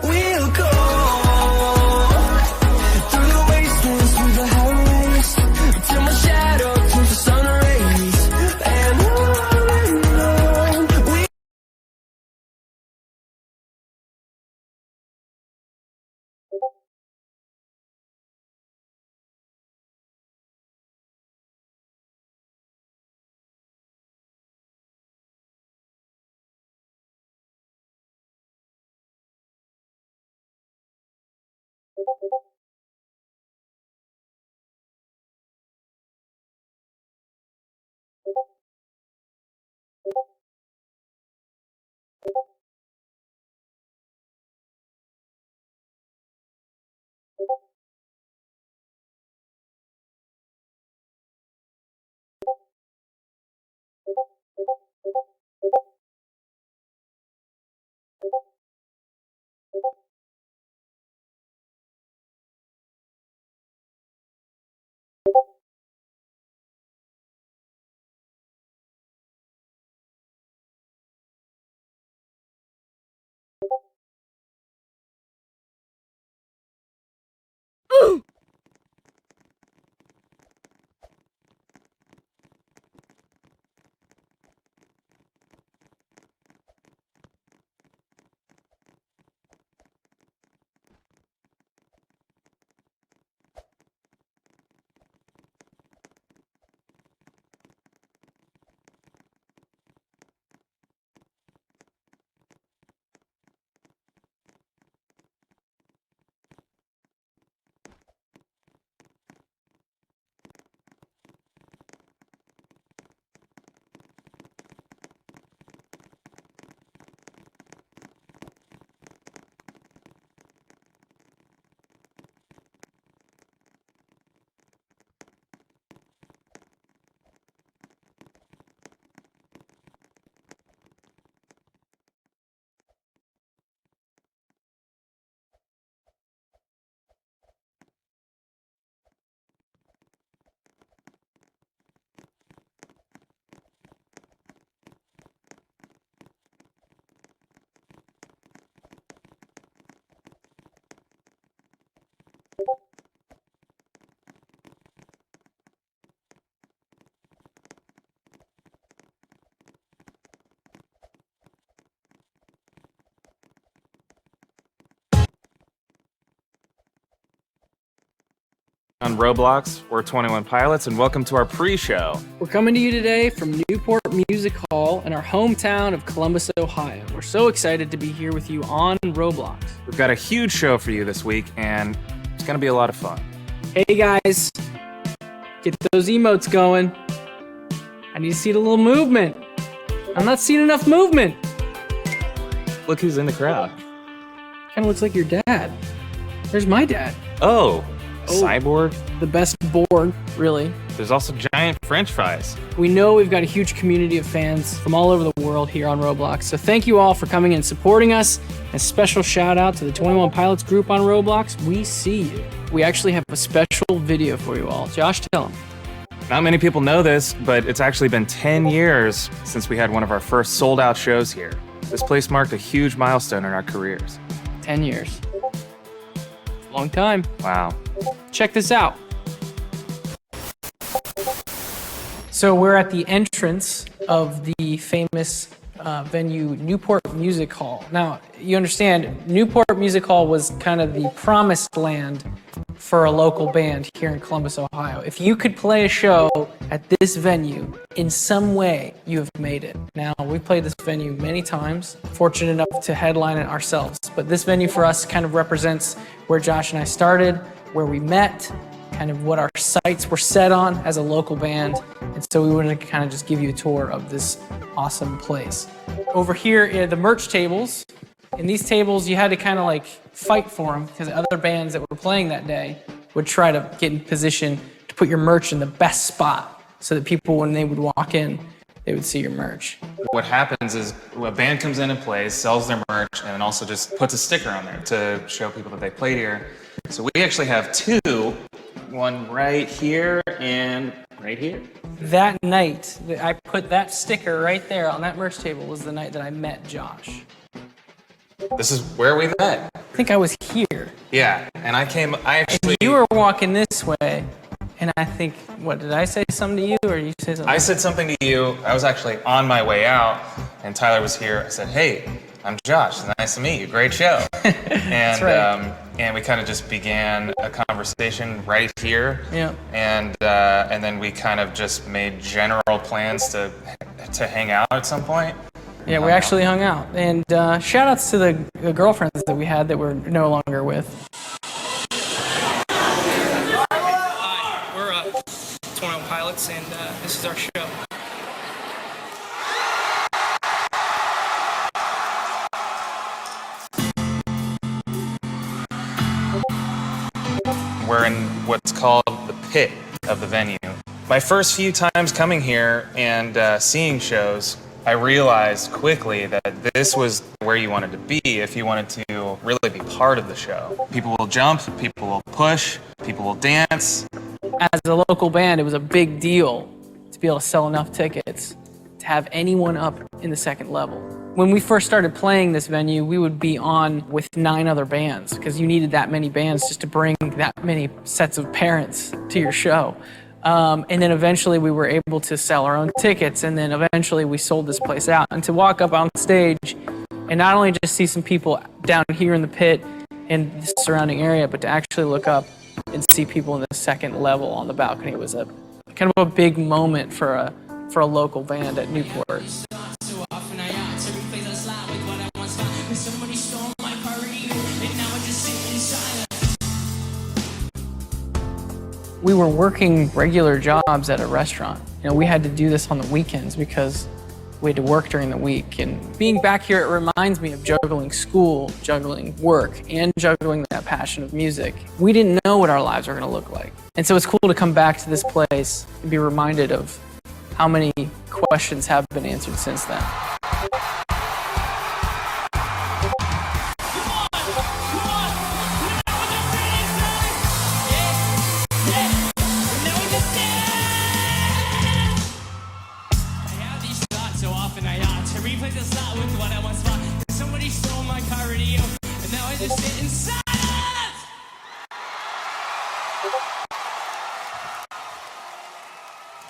We'll go through the wastelands, through the highways, till my shadow turns to sun rays. And on we on Roblox. We're 21 Pilots, and welcome to our pre-show. We're coming to you today from Newport Music Hall in our hometown of Columbus, Ohio. We're so excited to be here with you on Roblox. We've got a huge show for you this week, and it's going to be a lot of fun. Hey guys, get those emotes going. I need to see the little movement. I'm not seeing enough movement. Look who's in the crowd. Kind of looks like your dad. There's my dad. Oh, Cyborg. The best board, really. There's also giant French fries. We know we've got a huge community of fans from all over the world here on Roblox. So thank you all for coming and supporting us. A special shout out to the 21 Pilots group on Roblox. We see you. We actually have a special video for you all. Josh, tell them. Not many people know this, but it's actually been 10 years since we had one of our first sold-out shows here. This place marked a huge milestone in our careers. 10 years. Long time. Wow. Check this out. So we're at the entrance of the famous venue, Newport Music Hall. Now, you understand, Newport Music Hall was kind of the promised land for a local band here in Columbus, Ohio. If you could play a show at this venue, in some way, you have made it. Now, we've played this venue many times, fortunate enough to headline it ourselves, but this venue for us kind of represents where Josh and I started, where we met, kind of what our sights were set on as a local band. And so we wanted to kind of just give you a tour of this awesome place. Over here are the merch tables. In these tables, you had to kind of like fight for them because other bands that were playing that day would try to get in position to put your merch in the best spot so that people, when they would walk in, they would see your merch. What happens is a band comes in and plays, sells their merch, and then also just puts a sticker on there to show people that they played here. So we actually have two, one right here and right here. That night, I put that sticker right there on that merch table was the night that I met Josh. This is where we met. I think I was here. Yeah, and I actually... You were walking this way, and I think, what, did I say something to you, or you say something? I said something to you. I was actually on my way out, and Tyler was here. I said, hey, I'm Josh. Nice to meet you. Great show. And right. And we kind of just began a conversation right here. Yeah. And then we kind of just made general plans to hang out at some point. Yeah, we actually hung out. And shout outs to the girlfriends that we had that we're no longer with. Hi, we're 21 Pilots, and this is our show. We're in what's called the pit of the venue. My first few times coming here and seeing shows, I realized quickly that this was where you wanted to be if you wanted to really be part of the show. People will jump, people will push, people will dance. As a local band, it was a big deal to be able to sell enough tickets to have anyone up in the second level. When we first started playing this venue, we would be on with 9 other bands because you needed that many bands just to bring that many sets of parents to your show. And then eventually we were able to sell our own tickets, and then eventually we sold this place out. And to walk up on stage and not only just see some people down here in the pit and the surrounding area, but to actually look up and see people in the second level on the balcony was a kind of a big moment for a local band at Newport. We were working regular jobs at a restaurant. You know, we had to do this on the weekends because we had to work during the week. And being back here, it reminds me of juggling school, juggling work, and juggling that passion of music. We didn't know what our lives were going to look like. And so it's cool to come back to this place and be reminded of how many questions have been answered since then.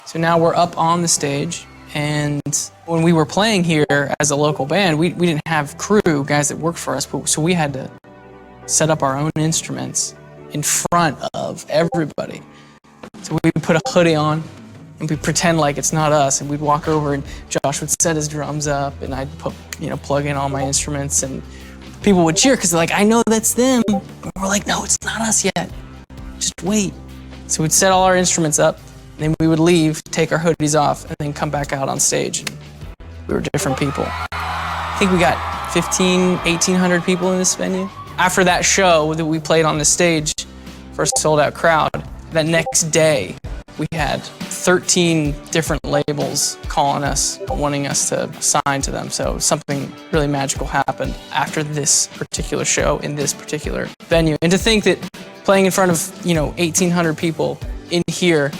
So now we're up on the stage, and when we were playing here as a local band, we didn't have crew, guys that worked for us, so we had to set up our own instruments in front of everybody. So we'd put a hoodie on, and we'd pretend like it's not us, and we'd walk over, and Josh would set his drums up, and I'd plug in all my instruments, and people would cheer because they're like, I know that's them. And we're like, no, it's not us yet. Just wait. So we'd set all our instruments up, and then we would leave, take our hoodies off, and then come back out on stage. And we were different people. I think we got 1,800 people in this venue. After that show that we played on the stage for a sold-out crowd, that next day we had 13 different labels calling us, wanting us to sign to them. So something really magical happened after this particular show in this particular venue. And to think that playing in front of 1,800 people in here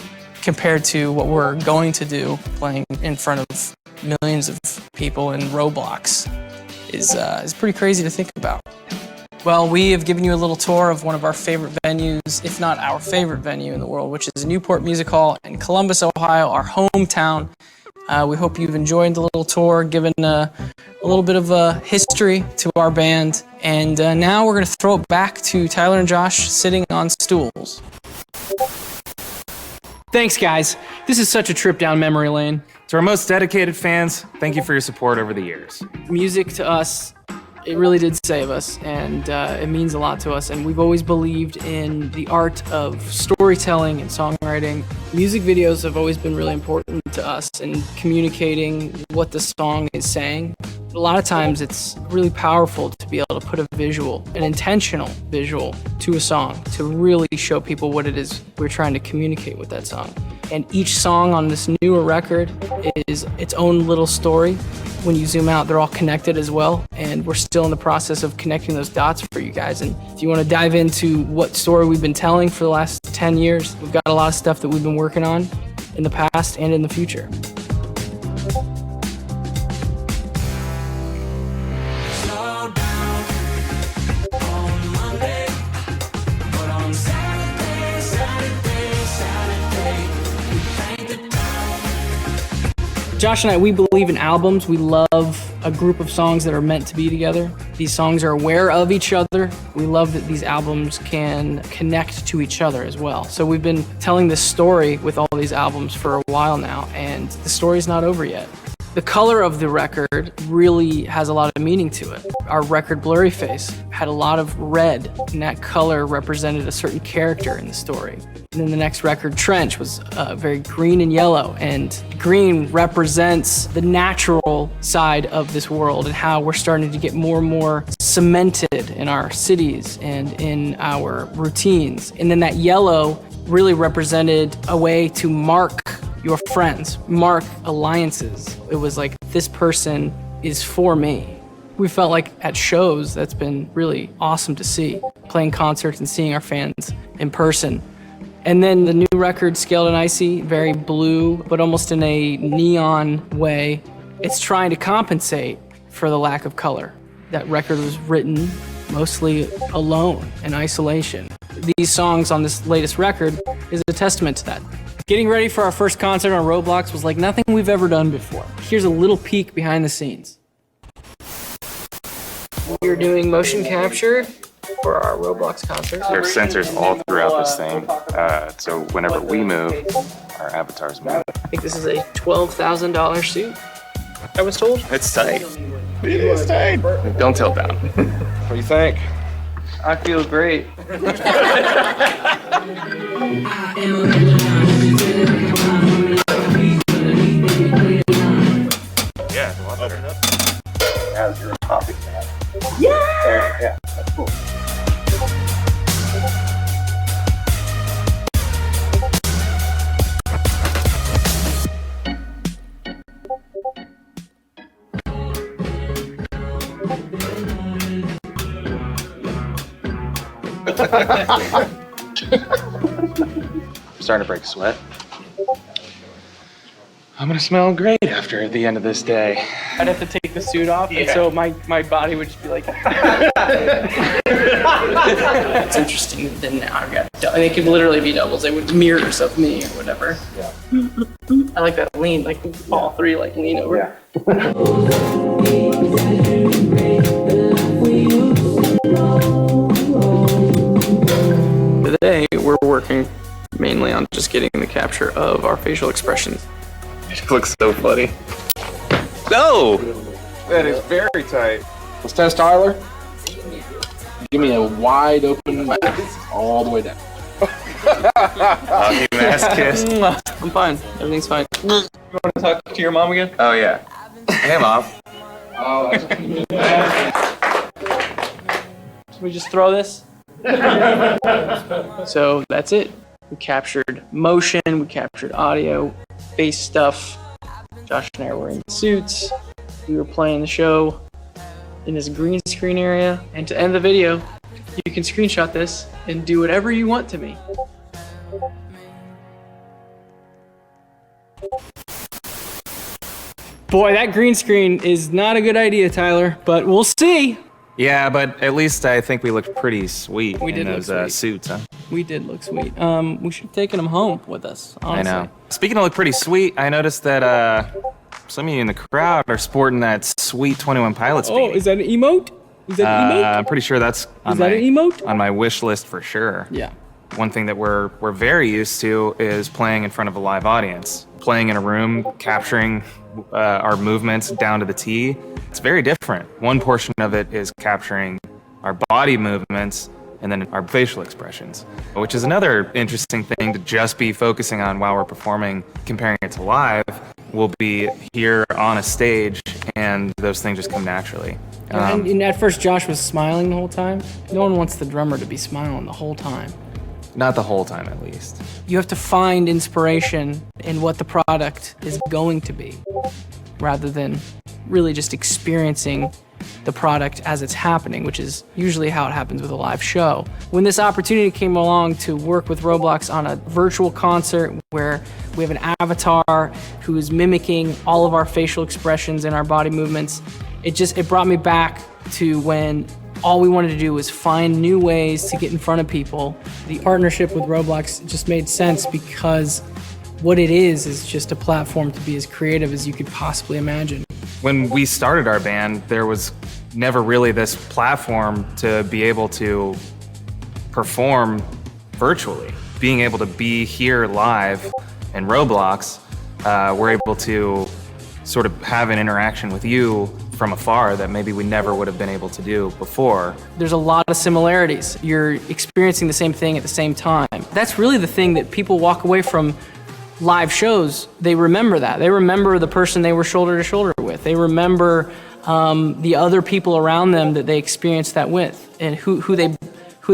compared to what we're going to do playing in front of millions of people in Roblox is pretty crazy to think about. Well, we have given you a little tour of one of our favorite venues, if not our favorite venue in the world, which is Newport Music Hall in Columbus, Ohio, our hometown. We hope you've enjoyed the little tour, given a little bit of a history to our band. And now we're going to throw it back to Tyler and Josh sitting on stools. Thanks, guys. This is such a trip down memory lane. To our most dedicated fans, thank you for your support over the years. Music to us, it really did save us, and it means a lot to us. And we've always believed in the art of storytelling and songwriting. Music videos have always been really important to us in communicating what the song is saying. A lot of times it's really powerful to be able to put a visual, an intentional visual, to a song to really show people what it is we're trying to communicate with that song. And each song on this newer record is its own little story. When you zoom out, they're all connected as well, and we're still in the process of connecting those dots for you guys. And if you want to dive into what story we've been telling for the last 10 years, we've got a lot of stuff that we've been working on in the past and in the future. Slow down, Josh and I, we believe in albums. We love a group of songs that are meant to be together. These songs are aware of each other. We love that these albums can connect to each other as well. So we've been telling this story with all these albums for a while now, and the story's not over yet. The color of the record really has a lot of meaning to it. Our record, Blurry Face, had a lot of red, and that color represented a certain character in the story. And then the next record, Trench, was very green and yellow, and green represents the natural side of this world and how we're starting to get more and more cemented in our cities and in our routines. And then that yellow really represented a way to mark your friends, mark alliances. It was like, this person is for me. We felt like at shows, that's been really awesome to see, playing concerts and seeing our fans in person. And then the new record, Scaled and Icy, very blue, but almost in a neon way. It's trying to compensate for the lack of color. That record was written mostly alone, in isolation. These songs on this latest record is a testament to that. Getting ready for our first concert on Roblox was like nothing we've ever done before. Here's a little peek behind the scenes. We're doing motion capture for our Roblox concert. There are sensors all throughout this thing, so whenever we move, our avatars move. I think this is a $12,000 suit, I was told. It's tight. It is tight. Don't tilt down. What do you think? I feel great. Yeah, it's a lot better. As you're popping that. Yeah! There, yeah, that's cool. I'm starting to break sweat. I'm gonna smell great after the end of this day. I'd have to take the suit off, and so my body would just be like... It's interesting, then now I've got... They could literally be doubles. They would mirrors of me or whatever. Yeah. I like that lean, like all three like lean over. Yeah. Today, we're working mainly on just getting the capture of our facial expressions. It looks so funny. No! That is very tight. Let's test Tyler. Give me a wide open mouth all the way down. Hockey mask kiss. I'm fine. Everything's fine. You want to talk to your mom again? Oh yeah. Hey mom. Oh, that's Should we just throw this? So that's it. We captured motion, we captured audio, face stuff. Josh and I were in suits. We were playing the show in this green screen area. And to end the video, you can screenshot this and do whatever you want to me. Boy, that green screen is not a good idea, Tyler, but we'll see. Yeah, but at least I think we looked pretty sweet We did in look those sweet. suits, huh? We did look sweet. We should have taken them home with us, honestly. I know. Speaking of look pretty sweet, I noticed that some of you in the crowd are sporting that sweet 21 Pilots Oh, beanie. is that an emote? Is that an emote? I'm pretty sure that's on that my an emote? on my wish list for sure. Yeah. One thing that we're very used to is playing in front of a live audience, playing in a room, capturing our movements down to the T. It's very different. One portion of it is capturing our body movements and then our facial expressions, which is another interesting thing to just be focusing on while we're performing. Comparing it to live, we'll be here on a stage and those things just come naturally. And at first, Josh was smiling the whole time. No one wants the drummer to be smiling the whole time. Not the whole time, at least. You have to find inspiration in what the product is going to be, rather than really just experiencing the product as it's happening, which is usually how it happens with a live show. When this opportunity came along to work with Roblox on a virtual concert where we have an avatar who is mimicking all of our facial expressions and our body movements, it brought me back to when all we wanted to do was find new ways to get in front of people. The partnership with Roblox just made sense because what it is just a platform to be as creative as you could possibly imagine. When we started our band, there was never really this platform to be able to perform virtually. Being able to be here live in Roblox, we're able to sort of have an interaction with you from afar that maybe we never would have been able to do before. There's a lot of similarities. You're experiencing the same thing at the same time. That's really the thing that people walk away from live shows. They remember that. They remember the person they were shoulder to shoulder with. They remember the other people around them that they experienced that with, and who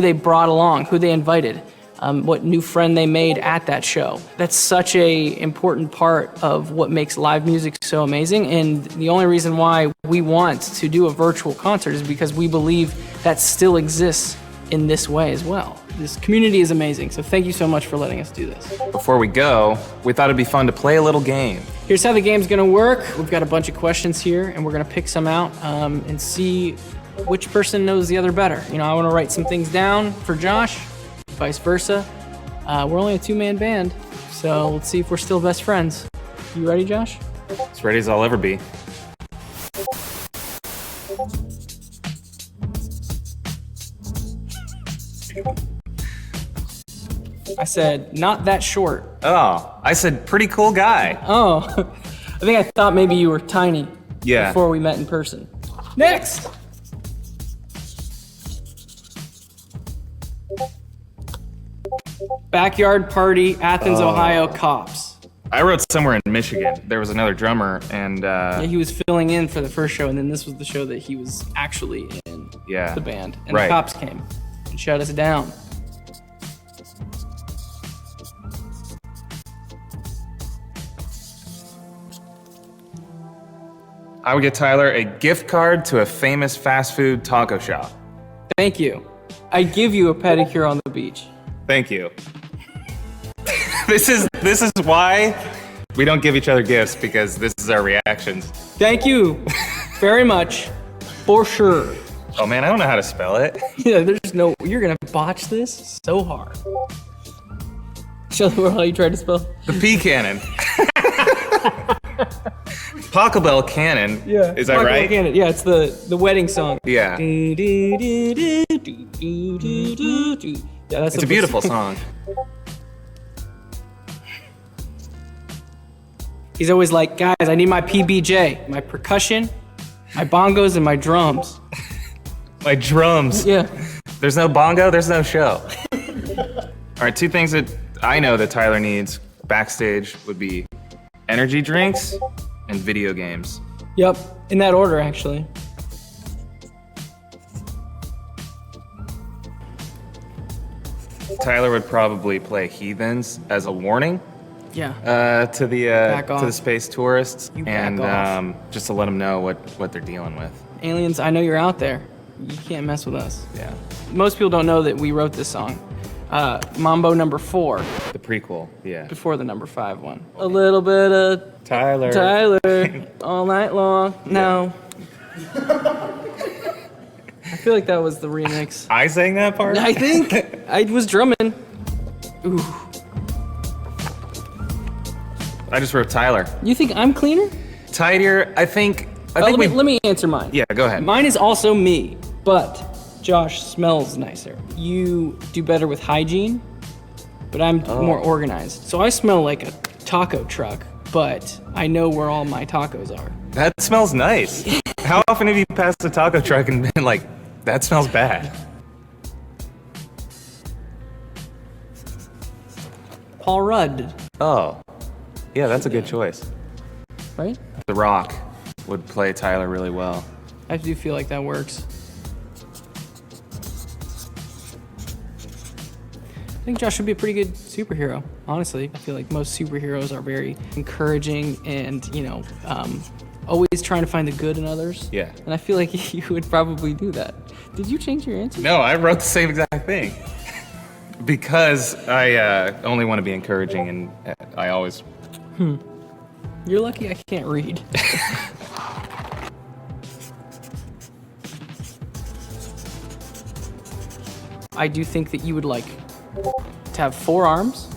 they brought along, who they invited. What new friend they made at that show. That's such a important part of what makes live music so amazing, and the only reason why we want to do a virtual concert is because we believe that still exists in this way as well. This community is amazing, so thank you so much for letting us do this. Before we go, we thought it'd be fun to play a little game. Here's how the game's gonna work. We've got a bunch of questions here, and we're gonna pick some out and see which person knows the other better. You know, I wanna write some things down for Josh, vice versa. We're only a two-man band, so let's see if we're still best friends. You ready, Josh? As ready as I'll ever be. I said, not that short. Oh, I said pretty cool guy. Oh, I think I thought maybe you were tiny Yeah. before we met in person. Next! Backyard party, Athens, Ohio, cops. I wrote somewhere in Michigan. There was another drummer, and Yeah, he was filling in for the first show, and then this was the show that he was actually in Yeah. the band. And Right. the cops came and shut us down. I would get Tyler a gift card to a famous fast food taco shop. Thank you. I give you a pedicure on the beach. Thank you. This is why we don't give each other gifts, because this is our reactions. Thank you very much, for sure. Oh man, I don't know how to spell it. Yeah, there's no, you're gonna botch this so hard. Show the world how you tried to spell. The P cannon. Taco Bell cannon. Yeah. Is that Taco Bell right? Cannon. Yeah, it's the wedding song. Yeah. Yeah, that's It's a beautiful song. He's always like, guys, I need my PBJ, my percussion, my bongos, and my drums. My drums. Yeah. There's no bongo, there's no show. All right, two things that I know that Tyler needs backstage would be energy drinks and video games. Yep, in that order, actually. Tyler would probably play Heathens as a warning Yeah. to the Back off. space tourists, You back and off. just to let them know what they're dealing with. Aliens, I know you're out there. You can't mess with us. Yeah, Most people don't know that we wrote this song. Mambo number 4, the prequel. Yeah, before the number 5 one. A little bit of Tyler. Tyler all night long. No. I feel like that was the remix. I sang that part. I think I was drumming. Ooh. I just wrote Tyler. You think I'm cleaner? Tidier. I think Let me answer mine. Yeah, go ahead. Mine is also me, but Josh smells nicer. You do better with hygiene, but I'm more organized. So I smell like a taco truck, but I know where all my tacos are. That smells nice. How often have you passed a taco truck and been like, that smells bad? Paul Rudd, Oh, yeah, that's a good choice. right? The Rock would play Tyler really well. I do feel like that works. I think Josh would be a pretty good superhero, honestly. I feel like most superheroes are very encouraging and, always trying to find the good in others. Yeah. And I feel like you would probably do that. Did you change your answer? No, I wrote the same exact thing. Because I only want to be encouraging, and I always... You're lucky I can't read. I do think that you would like to have 4 arms,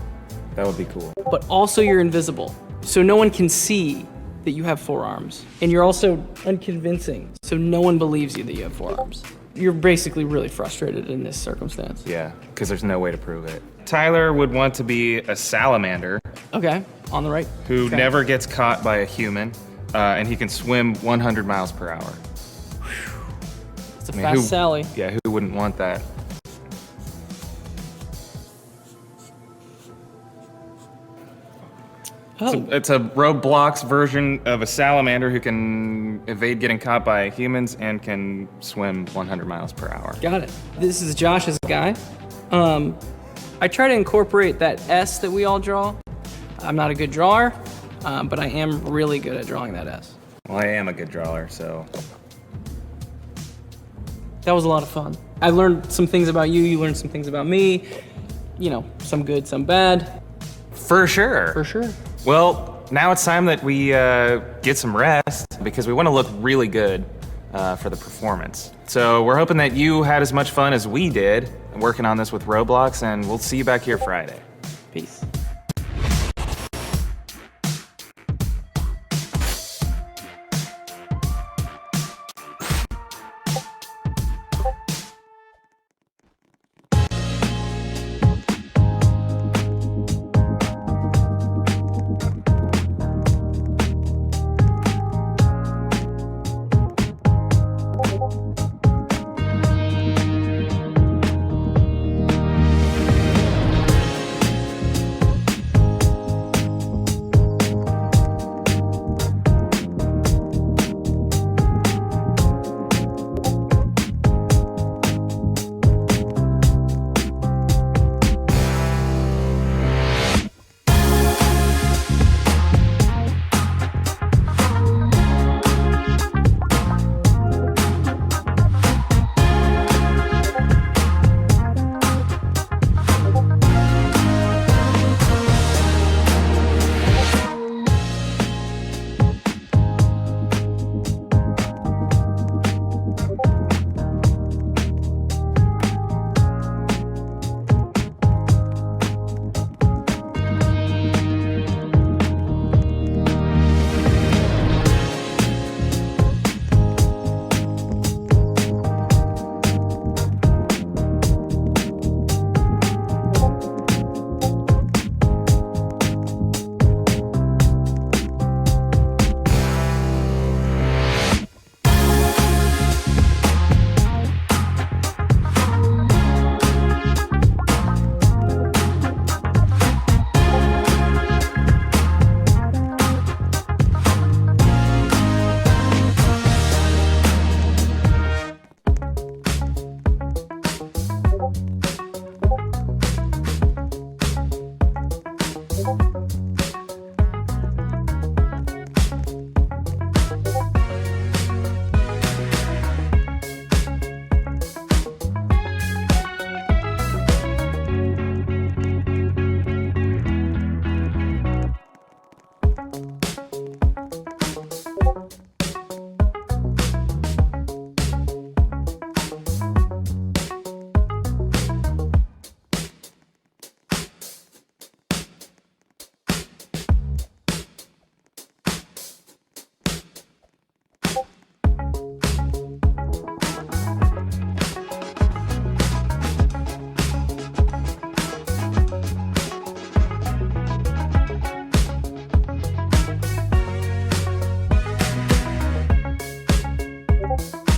That would be cool. But also you're invisible, so no one can see that you have 4 arms. And you're also unconvincing, so no one believes you that you have 4 arms. You're basically really frustrated in this circumstance. Yeah, because there's no way to prove it. Tyler would want to be a salamander Okay, on the right. who Okay. never gets caught by a human, and he can swim 100 miles per hour. It's a I mean, fast who- Sally. Yeah, who wouldn't want that? Oh, It's a Roblox version of a salamander who can evade getting caught by humans and can swim 100 miles per hour. got it. This is Josh's guy. I try to incorporate that S that we all draw. I'm not a good drawer, but I am really good at drawing that S. Well, I am a good drawer, so That was a lot of fun. I learned some things about you, you learned some things about me. You know, some good, some bad. for sure. For sure. Well, now it's time that we get some rest because we want to look really good for the performance. So we're hoping that you had as much fun as we did working on this with Roblox, and we'll see you back here Friday. Peace.